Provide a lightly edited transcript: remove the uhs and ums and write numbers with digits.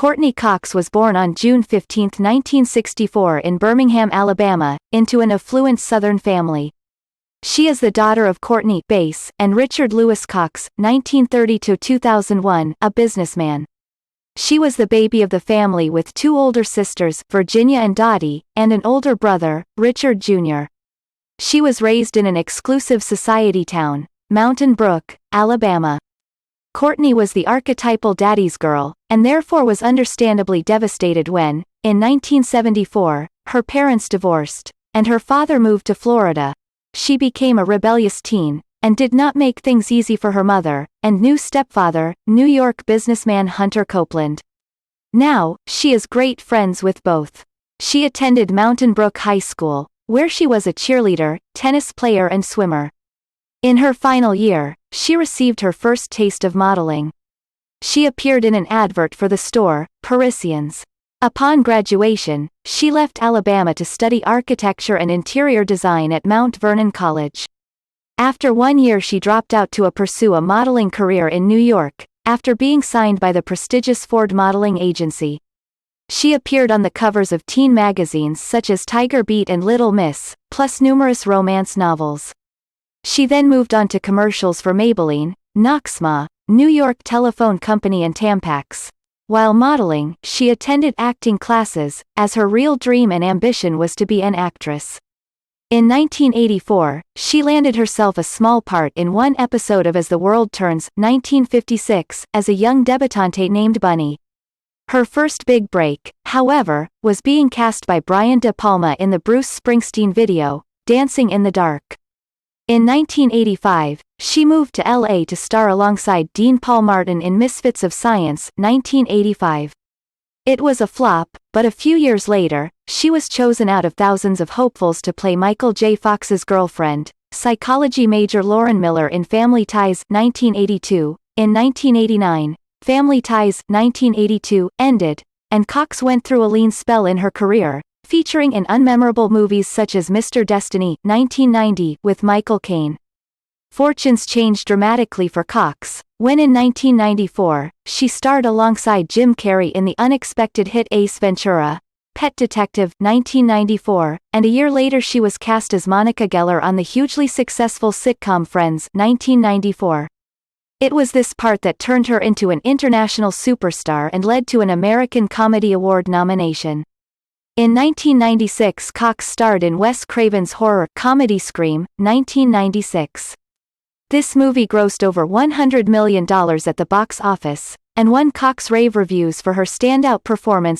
Courteney Cox was born on June 15, 1964 in Birmingham, Alabama, into an affluent Southern family. She is the daughter of Courteney Bass and Richard Lewis Cox, 1930–2001, a businessman. She was the baby of the family with two older sisters, Virginia and Dottie, and an older brother, Richard Jr. She was raised in an exclusive society town, Mountain Brook, Alabama. Courteney was the archetypal daddy's girl, and therefore was understandably devastated when, in 1974, her parents divorced, and her father moved to Florida. She became a rebellious teen, and did not make things easy for her mother, and new stepfather, New York businessman Hunter Copeland. Now, she is great friends with both. She attended Mountain Brook High School, where she was a cheerleader, tennis player and swimmer. In her final year, she received her first taste of modeling. She appeared in an advert for the store, Parisians. Upon graduation, she left Alabama to study architecture and interior design at Mount Vernon College. After 1 year she dropped out to pursue a modeling career in New York, after being signed by the prestigious Ford modeling agency. She appeared on the covers of teen magazines such as Tiger Beat and Little Miss, plus numerous romance novels. She then moved on to commercials for Maybelline, Noxma, New York Telephone Company and Tampax. While modeling, she attended acting classes, as her real dream and ambition was to be an actress. In 1984, she landed herself a small part in one episode of As the World Turns, 1956, as a young debutante named Bunny. Her first big break, however, was being cast by Brian De Palma in the Bruce Springsteen video, Dancing in the Dark. In 1985, she moved to LA to star alongside Dean Paul Martin in Misfits of Science, 1985. It was a flop, but a few years later, she was chosen out of thousands of hopefuls to play Michael J. Fox's girlfriend, psychology major Lauren Miller in Family Ties, 1982. In 1989, Family Ties, 1982, ended, and Cox went through a lean spell in her career, featuring in unmemorable movies such as Mr. Destiny, 1990, with Michael Caine. Fortunes changed dramatically for Cox, when in 1994, she starred alongside Jim Carrey in the unexpected hit Ace Ventura, Pet Detective, 1994, and a year later she was cast as Monica Geller on the hugely successful sitcom Friends, 1994. It was this part that turned her into an international superstar and led to an American Comedy Award nomination. In 1996 Cox starred in Wes Craven's horror comedy Scream, 1996. This movie grossed over $100 million at the box office, and won Cox rave reviews for her standout performance as